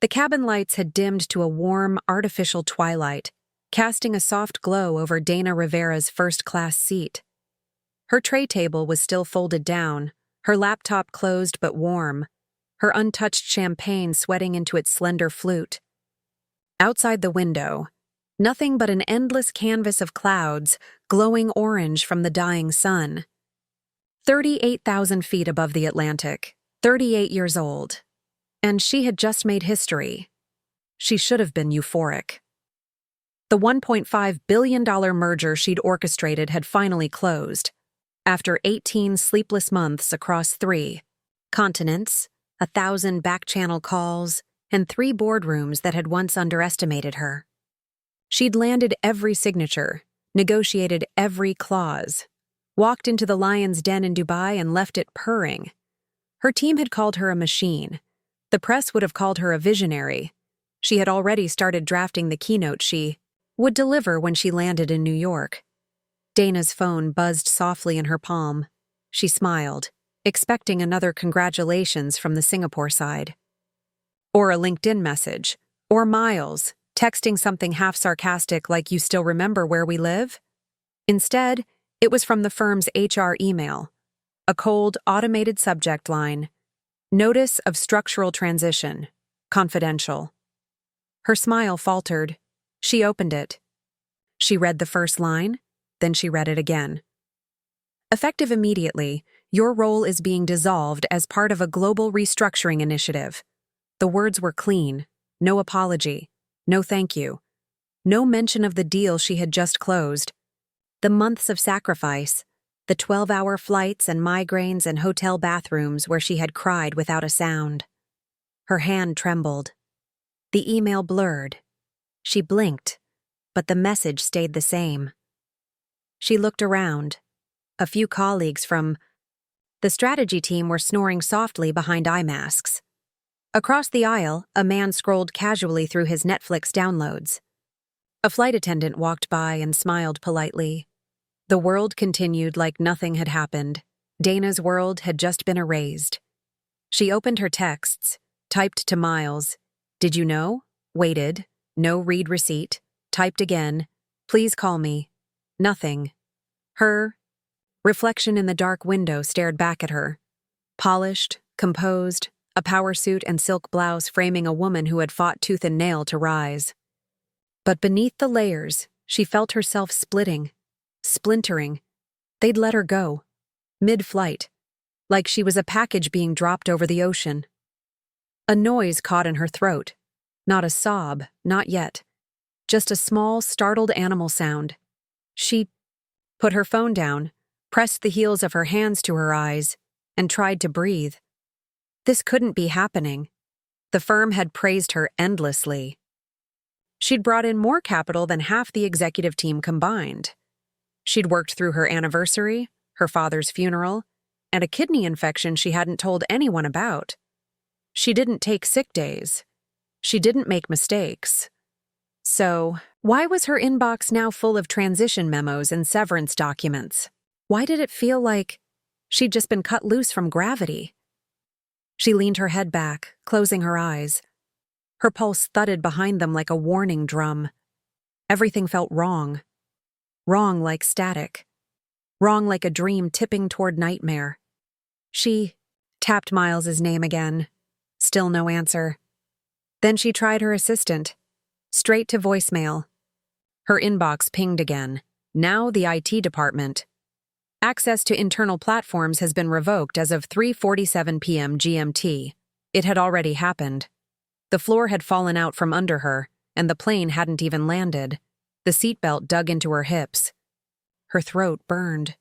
The cabin lights had dimmed to a warm, artificial twilight, casting a soft glow over Dana Rivera's first-class seat. Her tray table was still folded down, her laptop closed but warm, her untouched champagne sweating into its slender flute. Outside the window, nothing but an endless canvas of clouds, glowing orange from the dying sun. 38,000 feet above the Atlantic, 38 years old. And she had just made history. She should have been euphoric. The $1.5 billion merger she'd orchestrated had finally closed. After 18 sleepless months across 3 continents, 1,000 back-channel calls, and 3 boardrooms that had once underestimated her. She'd landed every signature, negotiated every clause, walked into the lion's den in Dubai and left it purring. Her team had called her a machine. The press would have called her a visionary. She had already started drafting the keynote she would deliver when she landed in New York. Dana's phone buzzed softly in her palm. She smiled, expecting another congratulations from the Singapore side. Or a LinkedIn message. Or Miles, texting something half sarcastic like, "You still remember where we live?" Instead, it was from the firm's HR email. A cold, automated subject line. Notice of structural transition. Confidential. Her smile faltered. She opened it. She read the first line, then she read it again. Effective immediately, your role is being dissolved as part of a global restructuring initiative. The words were clean. No apology. No thank you. No mention of the deal she had just closed. The months of sacrifice. The 12-hour flights and migraines and hotel bathrooms where she had cried without a sound. Her hand trembled. The email blurred. She blinked, but the message stayed the same. She looked around. A few colleagues from the strategy team were snoring softly behind eye masks. Across the aisle, a man scrolled casually through his Netflix downloads. A flight attendant walked by and smiled politely. The world continued like nothing had happened. Dana's world had just been erased. She opened her texts, typed to Miles, "Did you know?" Waited, no read receipt, typed again, "Please call me." Nothing. Her reflection in the dark window stared back at her. Polished, composed, a power suit and silk blouse framing a woman who had fought tooth and nail to rise. But beneath the layers, she felt herself splitting. Splintering. They'd let her go. Mid-flight. Like she was a package being dropped over the ocean. A noise caught in her throat. Not a sob, not yet. Just a small, startled animal sound. She put her phone down, pressed the heels of her hands to her eyes, and tried to breathe. This couldn't be happening. The firm had praised her endlessly. She'd brought in more capital than half the executive team combined. She'd worked through her anniversary, her father's funeral, and a kidney infection she hadn't told anyone about. She didn't take sick days. She didn't make mistakes. So, why was her inbox now full of transition memos and severance documents? Why did it feel like she'd just been cut loose from gravity? She leaned her head back, closing her eyes. Her pulse thudded behind them like a warning drum. Everything felt wrong. Wrong like static. Wrong like a dream tipping toward nightmare. She tapped Miles's name again. Still no answer. Then she tried her assistant. Straight to voicemail. Her inbox pinged again. Now the IT department. Access to internal platforms has been revoked as of 3:47 p.m. GMT. It had already happened. The floor had fallen out from under her, and the plane hadn't even landed. The seatbelt dug into her hips. Her throat burned.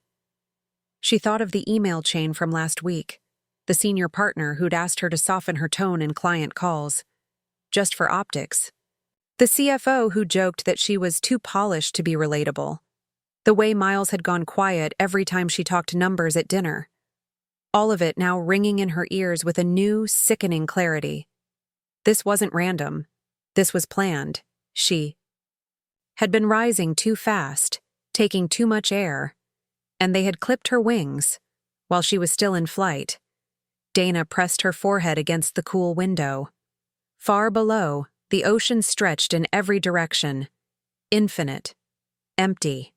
She thought of the email chain from last week, the senior partner who'd asked her to soften her tone in client calls, just for optics. The CFO who joked that she was too polished to be relatable. The way Miles had gone quiet every time she talked numbers at dinner. All of it now ringing in her ears with a new, sickening clarity. This wasn't random. This was planned. She had been rising too fast, taking too much air, and they had clipped her wings while she was still in flight. Dana pressed her forehead against the cool window. Far below, the ocean stretched in every direction. Infinite. Empty.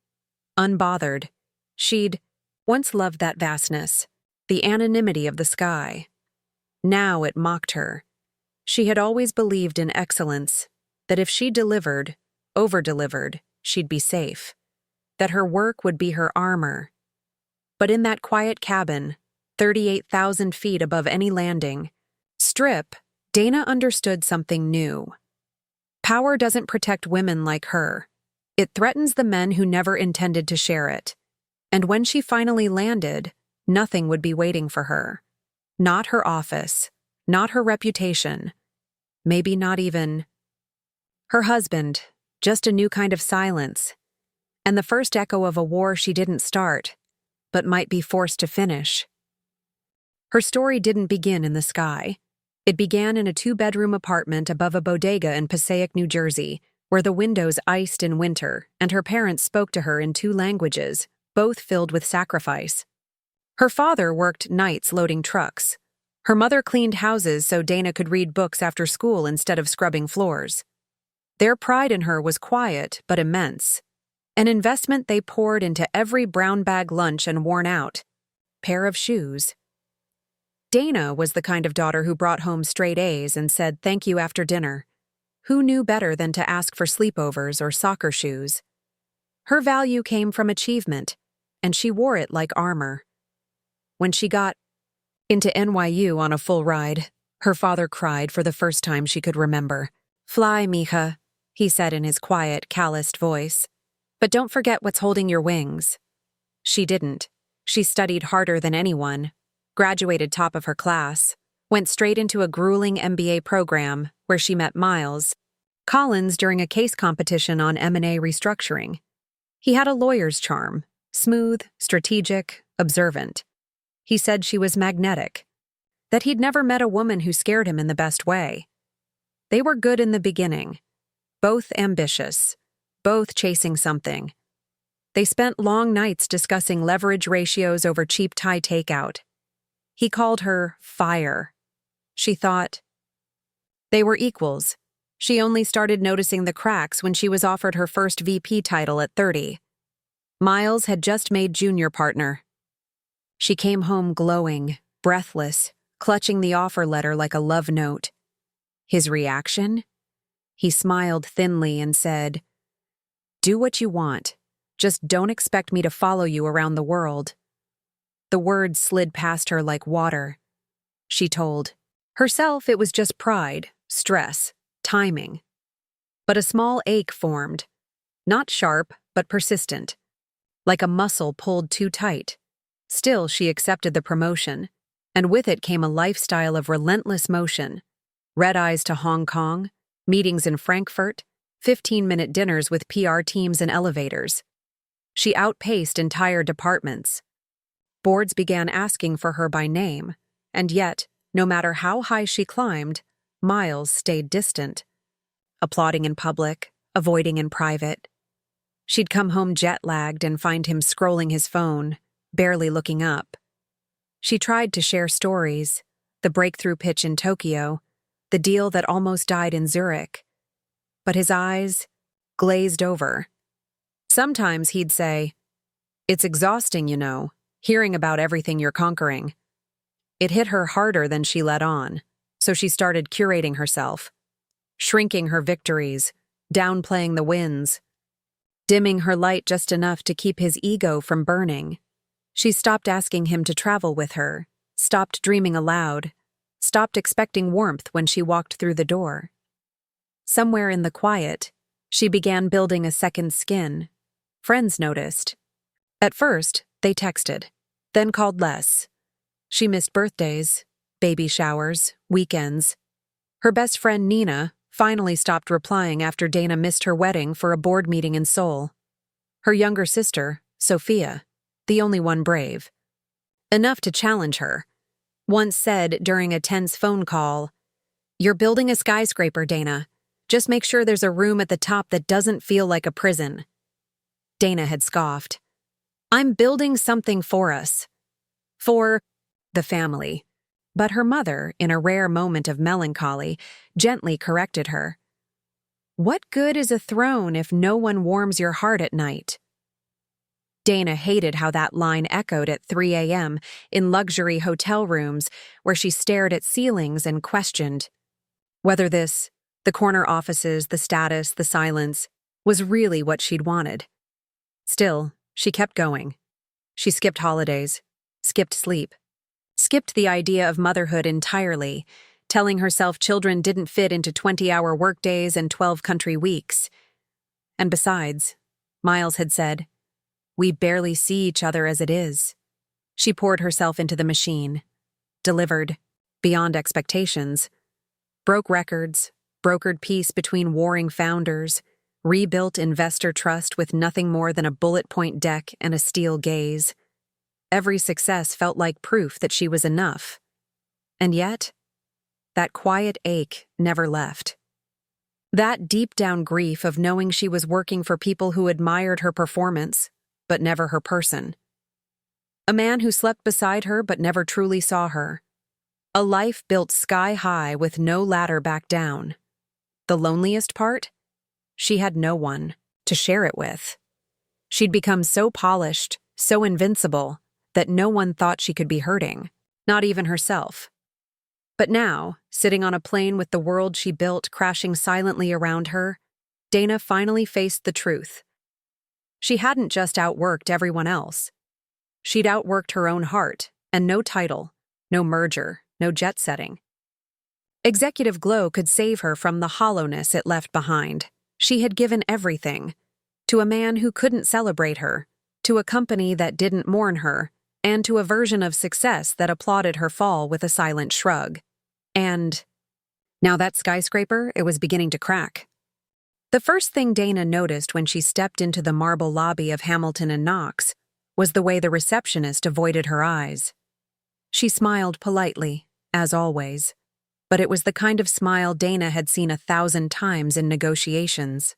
Unbothered. She'd once loved that vastness, the anonymity of the sky. Now it mocked her. She had always believed in excellence, that if she delivered, over-delivered, she'd be safe, that her work would be her armor. But in that quiet cabin, 38,000 feet above any landing strip, Dana understood something new. Power doesn't protect women like her. It threatens the men who never intended to share it. And when she finally landed, nothing would be waiting for her. Not her office, not her reputation, maybe not even her husband, just a new kind of silence, and the first echo of a war she didn't start, but might be forced to finish. Her story didn't begin in the sky. It began in a 2-bedroom apartment above a bodega in Passaic, New Jersey, where the windows iced in winter, and her parents spoke to her in 2 languages, both filled with sacrifice. Her father worked nights loading trucks. Her mother cleaned houses so Dana could read books after school instead of scrubbing floors. Their pride in her was quiet but immense, an investment they poured into every brown bag lunch and worn out pair of shoes. Dana was the kind of daughter who brought home straight A's and said thank you after dinner. Who knew better than to ask for sleepovers or soccer shoes? Her value came from achievement, and she wore it like armor. When she got into NYU on a full ride, her father cried for the first time she could remember. "Fly, mija," he said in his quiet, calloused voice. "But don't forget what's holding your wings." She didn't. She studied harder than anyone, graduated top of her class, went straight into a grueling MBA program where she met Miles Collins during a case competition on M&A restructuring. He had a lawyer's charm, smooth, strategic, observant. He said she was magnetic, that he'd never met a woman who scared him in the best way. They were good in the beginning, both ambitious, both chasing something. They spent long nights discussing leverage ratios over cheap Thai takeout. He called her fire. She thought they were equals. She only started noticing the cracks when she was offered her first VP title at 30. Miles had just made junior partner. She came home glowing, breathless, clutching the offer letter like a love note. His reaction? He smiled thinly and said, "Do what you want. Just don't expect me to follow you around the world." The words slid past her like water. She told herself it was just pride, stress, timing. But a small ache formed, not sharp, but persistent, like a muscle pulled too tight. Still, she accepted the promotion, and with it came a lifestyle of relentless motion. Red eyes to Hong Kong, meetings in Frankfurt, 15-minute dinners with PR teams in elevators. She outpaced entire departments. Boards began asking for her by name, and yet, no matter how high she climbed, Miles stayed distant, applauding in public, avoiding in private. She'd come home jet-lagged and find him scrolling his phone, barely looking up. She tried to share stories, the breakthrough pitch in Tokyo, the deal that almost died in Zurich. But his eyes glazed over. Sometimes he'd say, "It's exhausting, you know, hearing about everything you're conquering." It hit her harder than she let on, so she started curating herself, shrinking her victories, downplaying the wins, dimming her light just enough to keep his ego from burning. She stopped asking him to travel with her, stopped dreaming aloud, stopped expecting warmth when she walked through the door. Somewhere in the quiet, she began building a second skin. Friends noticed. At first, they texted, then called less. She missed birthdays, baby showers, weekends. Her best friend Nina finally stopped replying after Dana missed her wedding for a board meeting in Seoul. Her younger sister, Sophia, the only one brave enough to challenge her, once said during a tense phone call, "You're building a skyscraper, Dana. Just make sure there's a room at the top that doesn't feel like a prison." Dana had scoffed. "I'm building something for us. For the family. But her mother, in a rare moment of melancholy, gently corrected her. "What good is a throne if no one warms your heart at night?" Dana hated how that line echoed at 3 a.m. in luxury hotel rooms where she stared at ceilings and questioned whether the corner offices, the status, the silence, was really what she'd wanted. Still, she kept going. She skipped holidays, skipped sleep, skipped the idea of motherhood entirely, telling herself children didn't fit into 20-hour workdays and 12-country weeks. And besides, Miles had said, "We barely see each other as it is." She poured herself into the machine, delivered, beyond expectations, broke records, brokered peace between warring founders, rebuilt investor trust with nothing more than a bullet-point deck and a steel gaze. Every success felt like proof that she was enough. And yet, that quiet ache never left. That deep-down grief of knowing she was working for people who admired her performance, but never her person. A man who slept beside her but never truly saw her. A life built sky-high with no ladder back down. The loneliest part? She had no one to share it with. She'd become so polished, so invincible, that no one thought she could be hurting, not even herself. But now, sitting on a plane with the world she built crashing silently around her, Dana finally faced the truth. She hadn't just outworked everyone else. She'd outworked her own heart, and no title, no merger, no jet-setting. Executive glow could save her from the hollowness it left behind. She had given everything. To a man who couldn't celebrate her, to a company that didn't mourn her, and to a version of success that applauded her fall with a silent shrug. And now that skyscraper, it was beginning to crack. The first thing Dana noticed when she stepped into the marble lobby of Hamilton and Knox was the way the receptionist avoided her eyes. She smiled politely, as always, but it was the kind of smile Dana had seen 1,000 times in negotiations.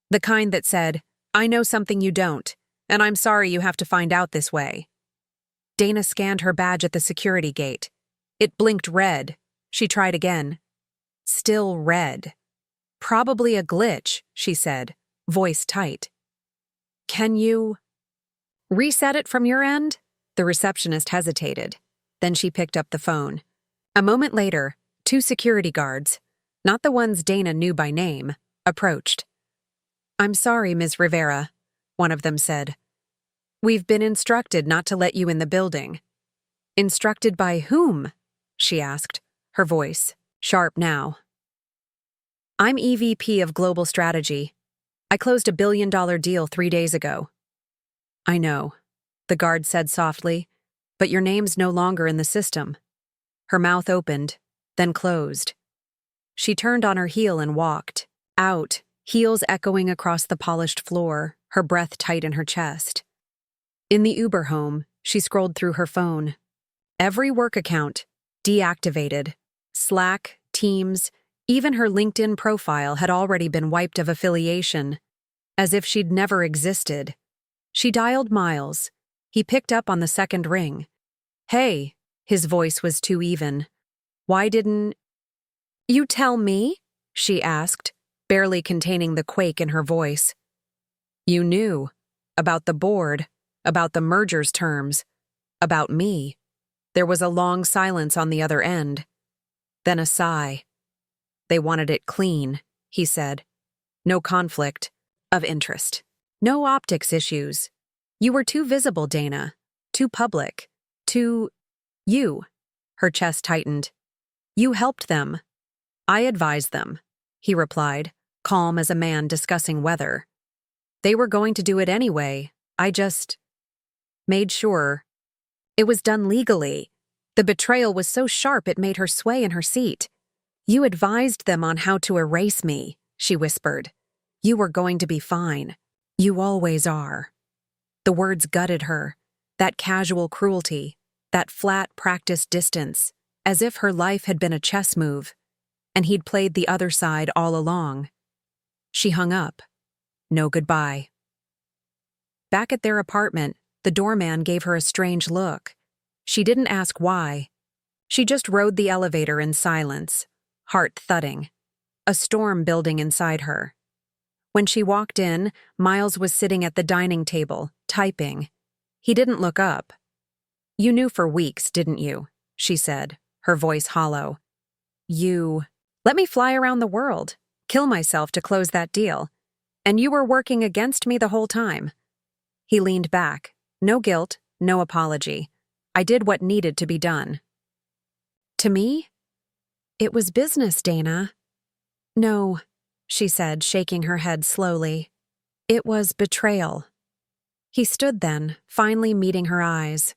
The kind that said, "I know something you don't, and I'm sorry you have to find out this way." Dana scanned her badge at the security gate. It blinked red. She tried again. Still red. "Probably a glitch," she said, voice tight. "Can you reset it from your end?" The receptionist hesitated. Then she picked up the phone. A moment later, 2 security guards, not the ones Dana knew by name, approached. "I'm sorry, Ms. Rivera," one of them said. "We've been instructed not to let you in the building." "Instructed by whom?" she asked, her voice sharp now. "I'm EVP of Global Strategy. I closed a $1 billion deal 3 days ago." "I know," the guard said softly, "but your name's no longer in the system." Her mouth opened, then closed. She turned on her heel and walked, out, heels echoing across the polished floor, her breath tight in her chest. In the Uber home, she scrolled through her phone. Every work account, deactivated. Slack, Teams, even her LinkedIn profile had already been wiped of affiliation, as if she'd never existed. She dialed Miles. He picked up on the second ring. "Hey," his voice was too even. "Why didn't you tell me?" she asked, barely containing the quake in her voice. "You knew. About the board, about the merger's terms, about me." There was a long silence on the other end. Then a sigh. "They wanted it clean," he said. "No conflict of interest. No optics issues. You were too visible, Dana. Too public. You." Her chest tightened. "You helped them." "I advised them," he replied, calm as a man discussing weather. "They were going to do it anyway. I just made sure. It was done legally." The betrayal was so sharp it made her sway in her seat. "You advised them on how to erase me," she whispered. "You were going to be fine. You always are." The words gutted her, that casual cruelty, that flat, practiced distance, as if her life had been a chess move, and he'd played the other side all along. She hung up. No goodbye. Back at their apartment, the doorman gave her a strange look. She didn't ask why. She just rode the elevator in silence, heart thudding, a storm building inside her. When she walked in, Miles was sitting at the dining table, typing. He didn't look up. "You knew for weeks, didn't you?" she said, her voice hollow. "You let me fly around the world, kill myself to close that deal, and you were working against me the whole time." He leaned back. No guilt, no apology. "I did what needed to be done." "To me? It was business, Dana." "No," she said, shaking her head slowly. "It was betrayal." He stood then, finally meeting her eyes.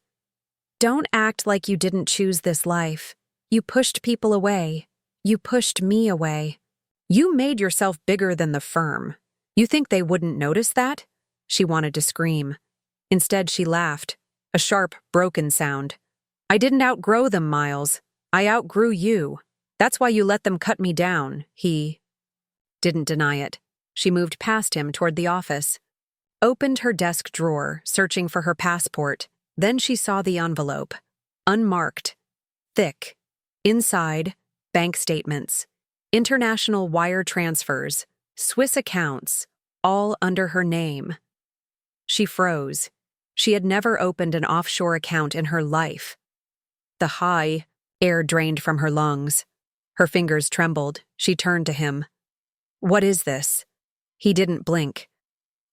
"Don't act like you didn't choose this life. You pushed people away. You pushed me away. You made yourself bigger than the firm. You think they wouldn't notice that?" She wanted to scream. Instead, she laughed, a sharp, broken sound. "I didn't outgrow them, Miles. I outgrew you. That's why you let them cut me down." He didn't deny it. She moved past him toward the office, opened her desk drawer, searching for her passport. Then she saw the envelope. Unmarked. Thick. Inside, bank statements. International wire transfers. Swiss accounts. All under her name. She froze. She had never opened an offshore account in her life. The high air drained from her lungs. Her fingers trembled. She turned to him. "What is this?" He didn't blink.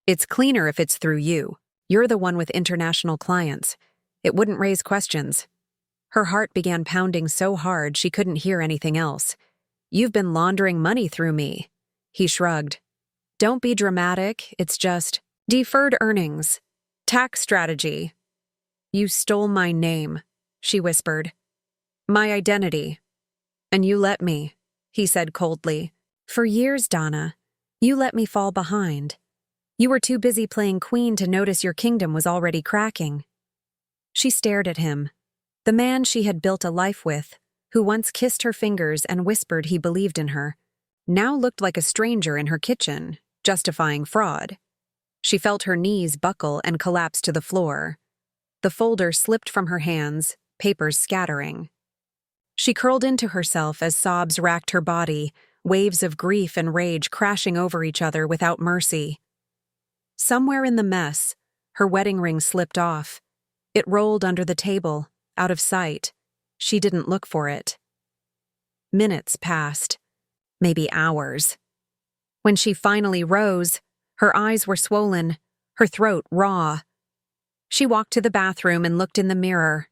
"It's cleaner if it's through you. You're the one with international clients. It wouldn't raise questions." Her heart began pounding so hard she couldn't hear anything else. "You've been laundering money through me." He shrugged. "Don't be dramatic. It's just deferred earnings. Tax strategy." "You stole my name," she whispered. "My identity. And you let me," he said coldly. "For years, Donna, you let me fall behind. You were too busy playing queen to notice your kingdom was already cracking." She stared at him, the man she had built a life with, who once kissed her fingers and whispered he believed in her, now looked like a stranger in her kitchen, justifying fraud. She felt her knees buckle and collapse to the floor. The folder slipped from her hands, papers scattering. She curled into herself as sobs racked her body, waves of grief and rage crashing over each other without mercy. Somewhere in the mess, her wedding ring slipped off. It rolled under the table, out of sight. She didn't look for it. Minutes passed, maybe hours. When she finally rose, her eyes were swollen, her throat raw. She walked to the bathroom and looked in the mirror.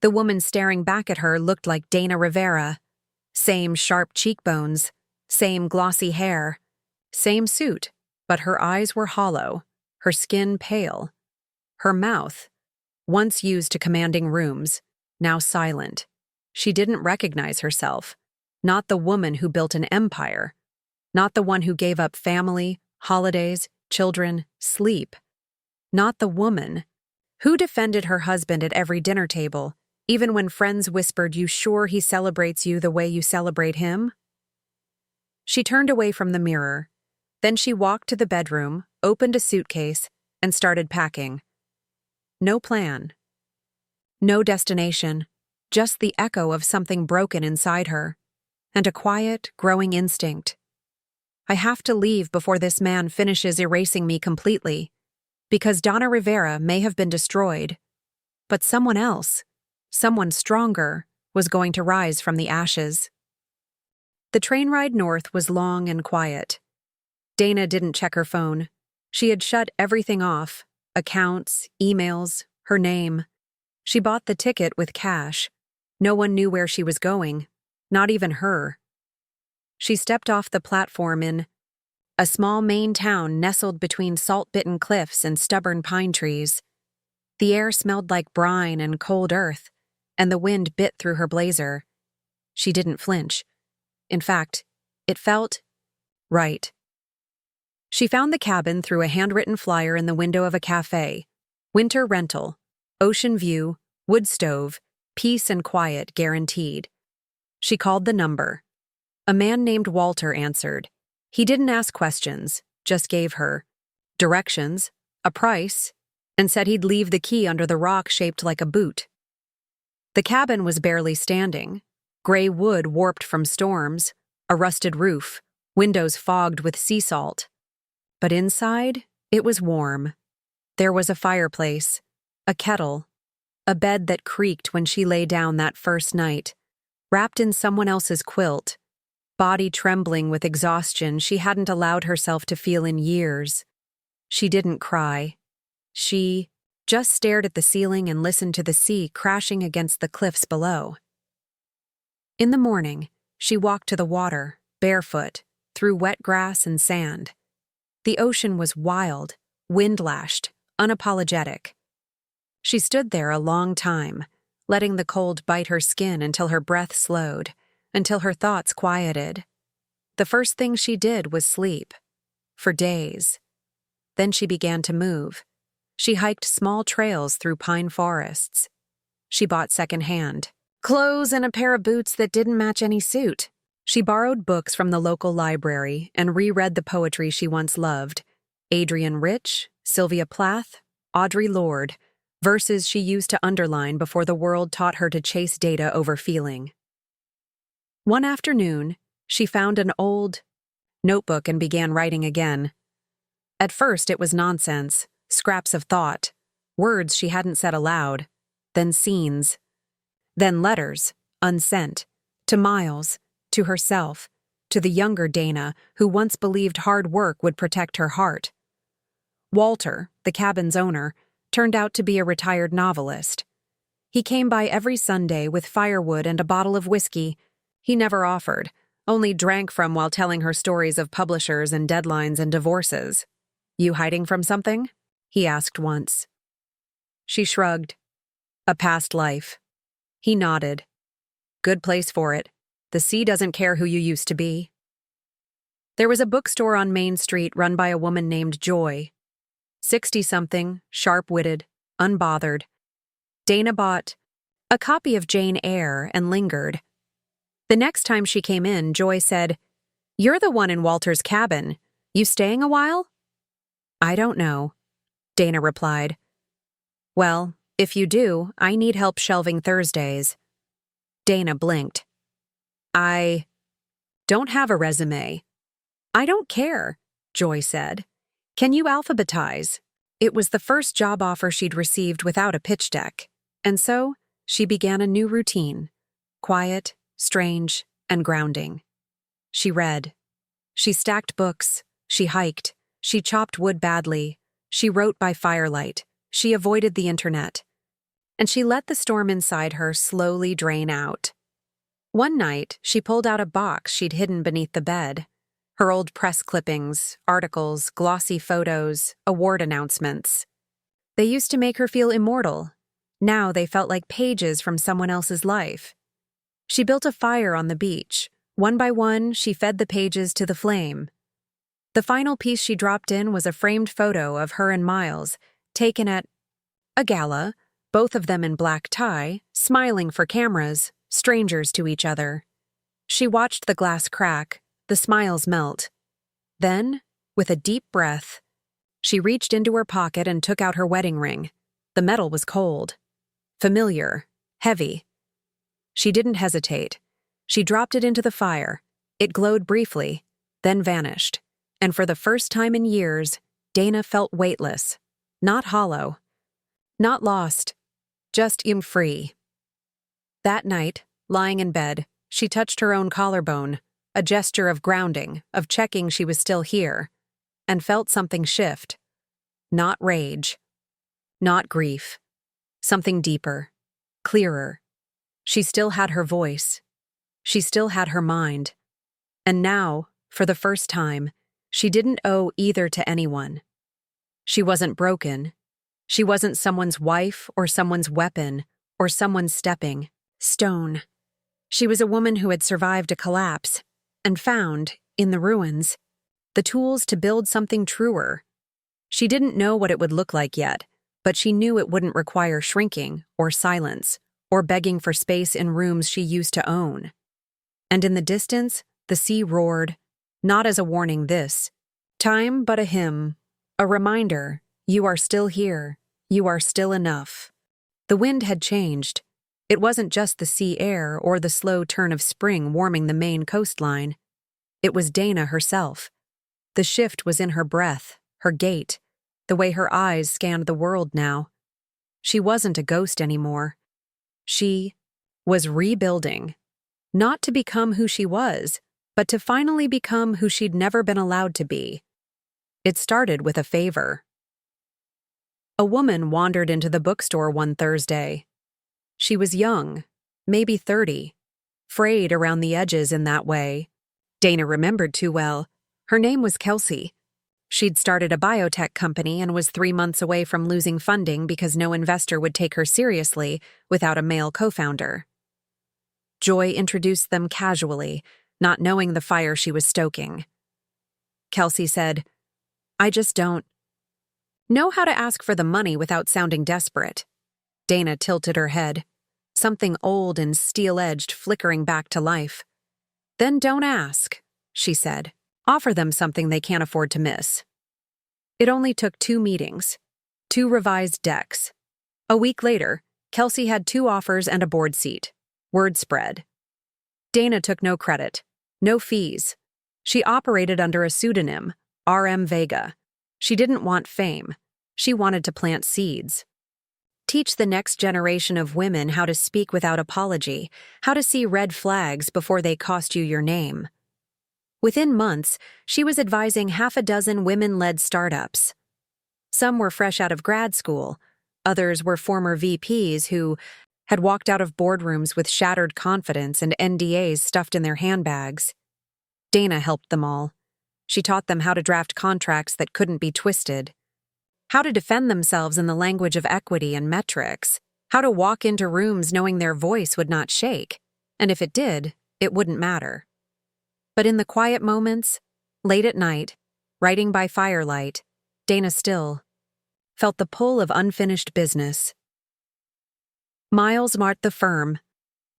The woman staring back at her looked like Dana Rivera. Same sharp cheekbones, same glossy hair, same suit, but her eyes were hollow, her skin pale. Her mouth, once used to commanding rooms, now silent. She didn't recognize herself. Not the woman who built an empire. Not the one who gave up family, holidays, children, sleep. Not the woman who defended her husband at every dinner table, even when friends whispered, "You sure he celebrates you the way you celebrate him?" She turned away from the mirror. Then she walked to the bedroom, opened a suitcase, and started packing. No plan. No destination, just the echo of something broken inside her, and a quiet, growing instinct. "I have to leave before this man finishes erasing me completely, because Donna Rivera may have been destroyed, but someone else, someone stronger, was going to rise from the ashes." The train ride north was long and quiet. Dana didn't check her phone. She had shut everything off, accounts, emails, her name. She bought the ticket with cash. No one knew where she was going, not even her. She stepped off the platform in a small Maine town nestled between salt-bitten cliffs and stubborn pine trees. The air smelled like brine and cold earth, and the wind bit through her blazer. She didn't flinch. In fact, it felt right. She found the cabin through a handwritten flyer in the window of a cafe. Winter rental, ocean view, wood stove, peace and quiet guaranteed. She called the number. A man named Walter answered. He didn't ask questions, just gave her directions, a price, and said he'd leave the key under the rock shaped like a boot. The cabin was barely standing. Gray wood warped from storms, a rusted roof, windows fogged with sea salt. But inside, it was warm. There was a fireplace, a kettle, a bed that creaked when she lay down that first night, wrapped in someone else's quilt, body trembling with exhaustion she hadn't allowed herself to feel in years. She didn't cry. She just stared at the ceiling and listened to the sea crashing against the cliffs below. In the morning, she walked to the water, barefoot, through wet grass and sand. The ocean was wild, wind-lashed, unapologetic. She stood there a long time, letting the cold bite her skin until her breath slowed, until her thoughts quieted. The first thing she did was sleep. For days. Then she began to move. She hiked small trails through pine forests. She bought secondhand clothes and a pair of boots that didn't match any suit. She borrowed books from the local library and reread the poetry she once loved: Adrienne Rich, Sylvia Plath, Audre Lorde, verses she used to underline before the world taught her to chase data over feeling. One afternoon, she found an old notebook and began writing again. At first, it was nonsense, scraps of thought, words she hadn't said aloud, then scenes, then letters, unsent, to Miles, to herself, to the younger Dana who once believed hard work would protect her heart. Walter, the cabin's owner, turned out to be a retired novelist. He came by every Sunday with firewood and a bottle of whiskey. He never offered, only drank from while telling her stories of publishers and deadlines and divorces. "You hiding from something?" he asked once. She shrugged. "A past life." He nodded. "Good place for it. The sea doesn't care who you used to be." There was a bookstore on Main Street run by a woman named Joy. 60-something, sharp-witted, unbothered. Dana bought a copy of Jane Eyre and lingered. The next time she came in, Joy said, "You're the one in Walter's cabin. You staying a while?" "I don't know," Dana replied. "Well, if you do, I need help shelving Thursdays." Dana blinked. "I don't have a resume." "I don't care," Joy said. "Can you alphabetize?" It was the first job offer she'd received without a pitch deck, and so she began a new routine, quiet, strange, and grounding. She read. She stacked books. She hiked. She chopped wood badly. She wrote by firelight. She avoided the internet. And she let the storm inside her slowly drain out. One night, she pulled out a box she'd hidden beneath the bed. Her old press clippings, articles, glossy photos, award announcements. They used to make her feel immortal. Now they felt like pages from someone else's life. She built a fire on the beach. One by one, she fed the pages to the flame. The final piece she dropped in was a framed photo of her and Miles, taken at a gala, both of them in black tie, smiling for cameras, strangers to each other. She watched the glass crack, the smiles melt. Then, with a deep breath, she reached into her pocket and took out her wedding ring. The metal was cold, familiar, heavy. She didn't hesitate. She dropped it into the fire. It glowed briefly, then vanished. And for the first time in years, Dana felt weightless, not hollow, not lost, just free. That night, lying in bed, she touched her own collarbone, a gesture of grounding, of checking she was still here, and felt something shift. Not rage, not grief, something deeper, clearer. She still had her voice. She still had her mind. And now, for the first time, she didn't owe either to anyone. She wasn't broken. She wasn't someone's wife or someone's weapon or someone's stepping stone. She was a woman who had survived a collapse and found, in the ruins, the tools to build something truer. She didn't know what it would look like yet, but she knew it wouldn't require shrinking or silence or begging for space in rooms she used to own. And in the distance, the sea roared, not as a warning this time, but a hymn, a reminder, you are still here, you are still enough. The wind had changed. It wasn't just the sea air or the slow turn of spring warming the Maine coastline. It was Dana herself. The shift was in her breath, her gait, the way her eyes scanned the world now. She wasn't a ghost anymore. She was rebuilding, not to become who she was, but to finally become who she'd never been allowed to be. It started with a favor. A woman wandered into the bookstore one Thursday. She was young, maybe 30, frayed around the edges in that way. Dana remembered too well. Her name was Kelsey. She'd started a biotech company and was 3 months away from losing funding because no investor would take her seriously without a male co-founder. Joy introduced them casually, not knowing the fire she was stoking. Kelsey said, "I just don't know how to ask for the money without sounding desperate." Dana tilted her head, something old and steel-edged flickering back to life. "Then don't ask," she said. "Offer them something they can't afford to miss." It only took 2 meetings, 2 revised decks. A week later, Kelsey had 2 offers and a board seat. Word spread. Dana took no credit, no fees. She operated under a pseudonym, R.M. Vega. She didn't want fame. She wanted to plant seeds. Teach the next generation of women how to speak without apology, how to see red flags before they cost you your name. Within months, she was advising 6 women-led startups. Some were fresh out of grad school. Others were former VPs who had walked out of boardrooms with shattered confidence and NDAs stuffed in their handbags. Dana helped them all. She taught them how to draft contracts that couldn't be twisted, how to defend themselves in the language of equity and metrics, how to walk into rooms knowing their voice would not shake, and if it did, it wouldn't matter. But in the quiet moments, late at night, writing by firelight, Dana still felt the pull of unfinished business. Miles marked the firm,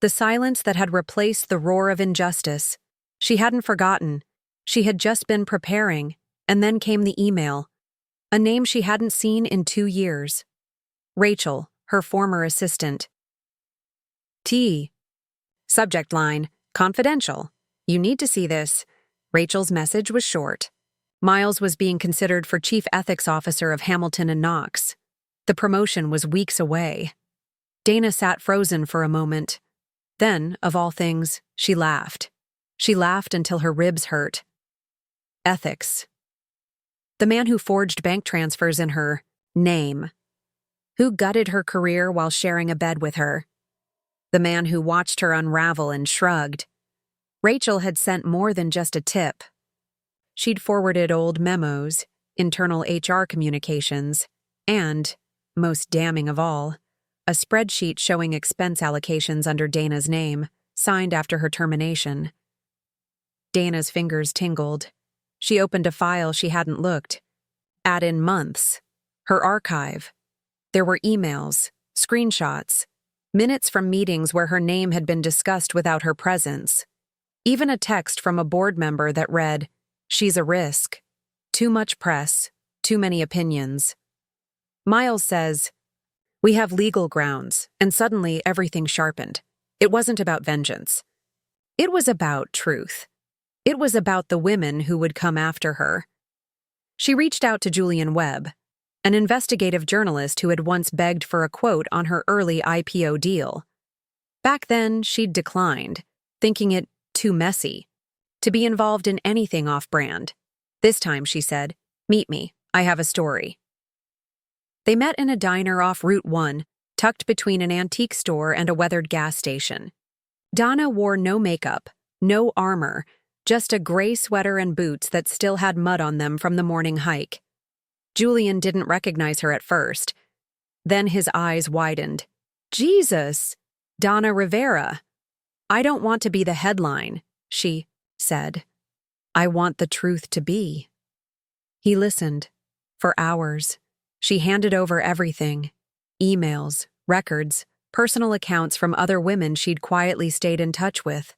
the silence that had replaced the roar of injustice. She hadn't forgotten. She had just been preparing, and then came the email, a name she hadn't seen in 2 years. Rachel, her former assistant. Subject line, confidential. You need to see this. Rachel's message was short. Miles was being considered for Chief Ethics Officer of Hamilton and Knox. The promotion was weeks away. Dana sat frozen for a moment. Then, of all things, she laughed. She laughed until her ribs hurt. Ethics. The man who forged bank transfers in her name. Who gutted her career while sharing a bed with her. The man who watched her unravel and shrugged. Rachel had sent more than just a tip. She'd forwarded old memos, internal HR communications, and, most damning of all, a spreadsheet showing expense allocations under Dana's name, signed after her termination. Dana's fingers tingled. She opened a file she hadn't looked. Add in months. Her archive. There were emails, screenshots, minutes from meetings where her name had been discussed without her presence. Even a text from a board member that read, "She's a risk. Too much press. Too many opinions." Miles says, "We have legal grounds," and suddenly everything sharpened. It wasn't about vengeance. It was about truth. It was about the women who would come after her. She reached out to Julian Webb, an investigative journalist who had once begged for a quote on her early IPO deal. Back then, she'd declined, thinking it too messy to be involved in anything off-brand. This time, she said, "Meet me. I have a story." They met in a diner off Route 1, tucked between an antique store and a weathered gas station. Donna wore no makeup, no armor, just a gray sweater and boots that still had mud on them from the morning hike. Julian didn't recognize her at first. Then his eyes widened. "Jesus! Donna Rivera. I don't want to be the headline," she said. "I want the truth to be." He listened. For hours. She handed over everything. Emails, records, personal accounts from other women she'd quietly stayed in touch with,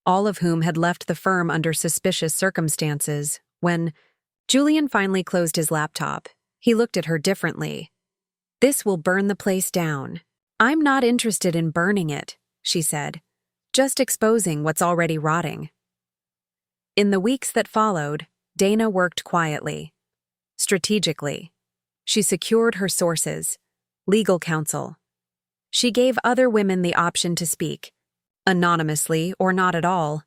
all of whom had left the firm under suspicious circumstances. When Julian finally closed his laptop, he looked at her differently. "This will burn the place down. I'm not interested in burning it, she said, just exposing what's already rotting. In the weeks that followed, Dana worked quietly, strategically. She secured her sources, legal counsel. She gave other women the option to speak, anonymously or not at all.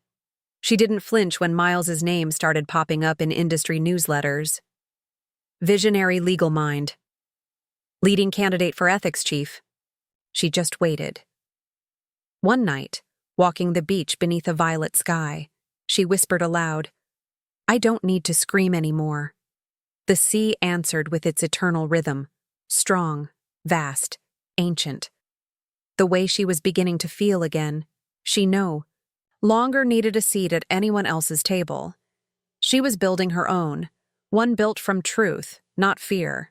She didn't flinch when Miles's name started popping up in industry newsletters. Visionary legal mind. Leading candidate for ethics chief. She just waited. One night, walking the beach beneath a violet sky, she whispered aloud, "I don't need to scream anymore." The sea answered with its eternal rhythm, strong, vast, ancient. The way she was beginning to feel again, she no longer needed a seat at anyone else's table. She was building her own, one built from truth, not fear.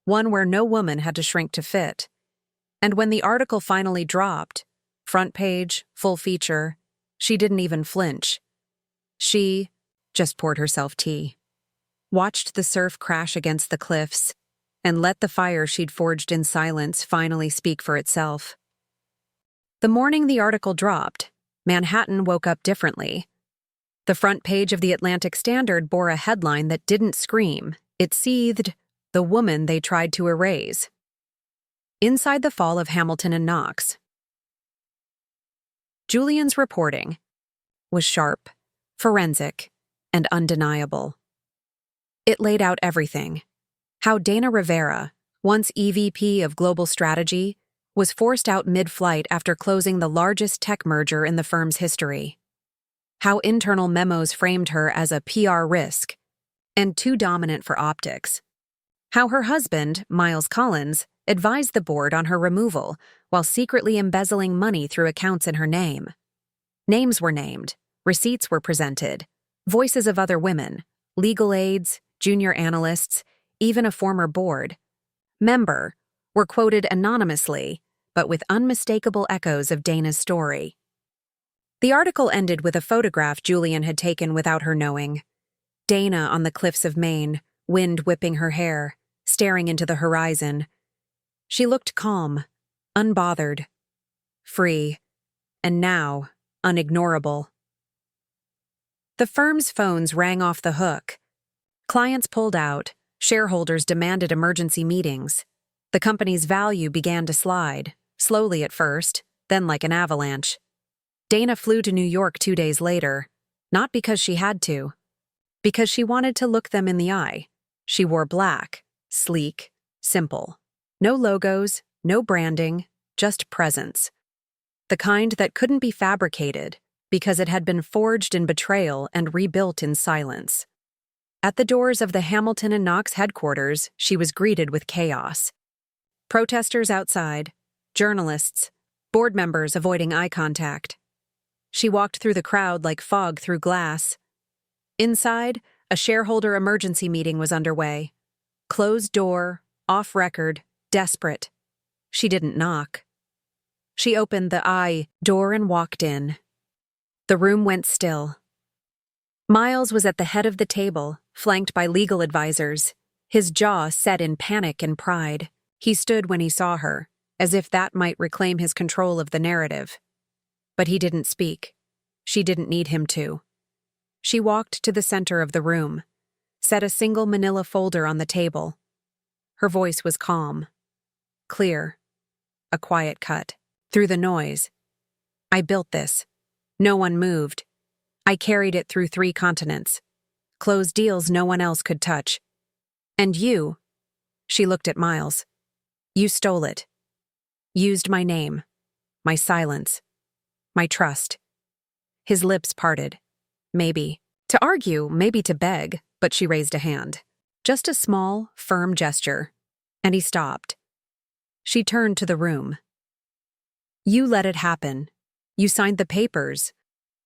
One where no woman had to shrink to fit. And when the article finally dropped, front page, full feature, she didn't even flinch. She just poured herself tea, watched the surf crash against the cliffs, and let the fire she'd forged in silence finally speak for itself. The morning the article dropped, Manhattan woke up differently. The front page of the Atlantic Standard bore a headline that didn't scream. It seethed, "The woman they tried to erase." Inside the fall of Hamilton and Knox. Julian's reporting was sharp, forensic, and undeniable. It laid out everything. How Dana Rivera, once EVP of Global Strategy, was forced out mid-flight after closing the largest tech merger in the firm's history. How internal memos framed her as a PR risk and too dominant for optics. How her husband, Miles Collins, advised the board on her removal while secretly embezzling money through accounts in her name. Names were named, receipts were presented, voices of other women, legal aides, junior analysts, even a former board member were quoted anonymously, but with unmistakable echoes of Dana's story. The article ended with a photograph Julian had taken without her knowing. Dana on the cliffs of Maine, wind whipping her hair, staring into the horizon. She looked calm, unbothered, free, and now unignorable. The firm's phones rang off the hook. Clients pulled out, shareholders demanded emergency meetings. The company's value began to slide, slowly at first, then like an avalanche. Dana flew to New York 2 days later, not because she had to, because she wanted to look them in the eye. She wore black, sleek, simple. No logos, no branding, just presence. The kind that couldn't be fabricated because it had been forged in betrayal and rebuilt in silence. At the doors of the Hamilton and Knox headquarters, she was greeted with chaos. Protesters outside, journalists, board members avoiding eye contact. She walked through the crowd like fog through glass. Inside, a shareholder emergency meeting was underway. Closed door, off record, desperate. She didn't knock. She opened the door and walked in. The room went still. Miles was at the head of the table, flanked by legal advisors, his jaw set in panic and pride. He stood when he saw her, as if that might reclaim his control of the narrative. But he didn't speak. She didn't need him to. She walked to the center of the room, set a single manila folder on the table. Her voice was calm, clear, a quiet cut. Through the noise. "I built this. No one moved. I carried it through 3 continents. Closed deals no one else could touch. And you," she looked at Miles, "you stole it. Used my name, my silence, my trust." His lips parted. Maybe to argue, maybe to beg, but she raised a hand. Just a small, firm gesture. And he stopped. She turned to the room. "You let it happen. You signed the papers.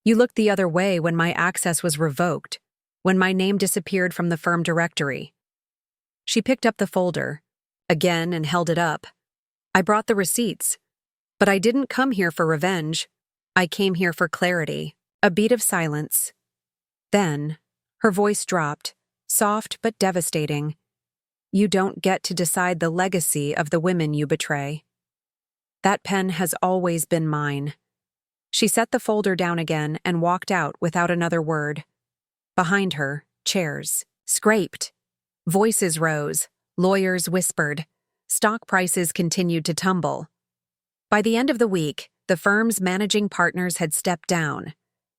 You looked the other way when my access was revoked, when my name disappeared from the firm directory." She picked up the folder, again, and held it up. "I brought the receipts. But I didn't come here for revenge. I came here for clarity." A beat of silence. Then, her voice dropped, soft but devastating. "You don't get to decide the legacy of the women you betray." That pen has always been mine." She set the folder down again and walked out without another word. Behind her, chairs scraped. Voices rose. Lawyers whispered. Stock prices continued to tumble. By the end of the week, the firm's managing partners had stepped down.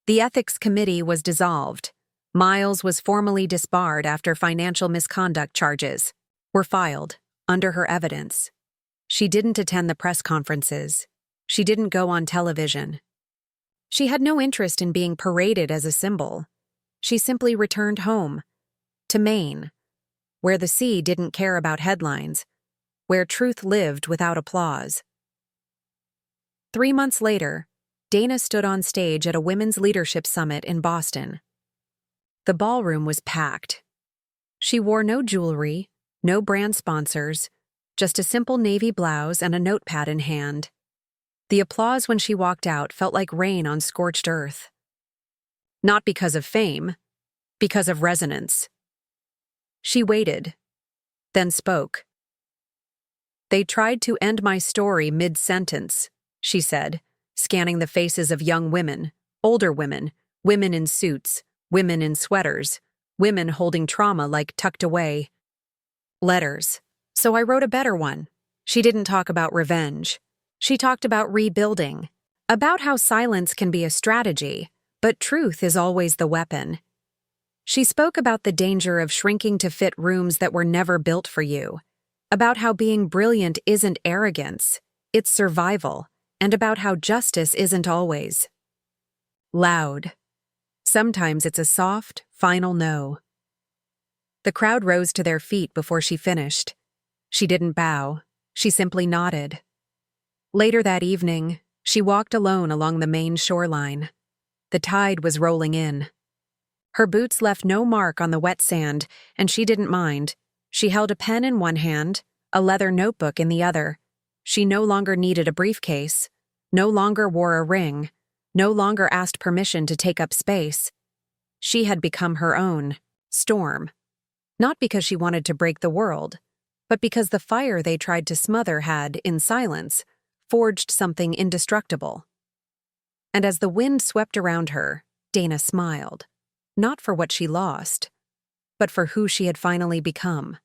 The ethics committee was dissolved. Miles was formally disbarred after financial misconduct charges were filed under her evidence. She didn't attend the press conferences. She didn't go on television. She had no interest in being paraded as a symbol. She simply returned home, to Maine, where the sea didn't care about headlines, where truth lived without applause. 3 months later, Dana stood on stage at a women's leadership summit in Boston. The ballroom was packed. She wore no jewelry, no brand sponsors, just a simple navy blouse and a notepad in hand. The applause when she walked out felt like rain on scorched earth. Not because of fame, because of resonance. She waited, then spoke. "They tried to end my story mid-sentence," she said, scanning the faces of young women, older women, women in suits, women in sweaters, women holding trauma like tucked away. Letters. So I wrote a better one. She didn't talk about revenge. She talked about rebuilding, about how silence can be a strategy, but truth is always the weapon. She spoke about the danger of shrinking to fit rooms that were never built for you, about how being brilliant isn't arrogance, it's survival, and about how justice isn't always loud. Sometimes it's a soft, final no. The crowd rose to their feet before she finished. She didn't bow. She simply nodded. Later that evening, she walked alone along the Maine shoreline. The tide was rolling in. Her boots left no mark on the wet sand, and she didn't mind. She held a pen in one hand, a leather notebook in the other. She no longer needed a briefcase, no longer wore a ring, no longer asked permission to take up space. She had become her own storm. Not because she wanted to break the world, but because the fire they tried to smother had, in silence, forged something indestructible. And as the wind swept around her, Dana smiled, not for what she lost, but for who she had finally become.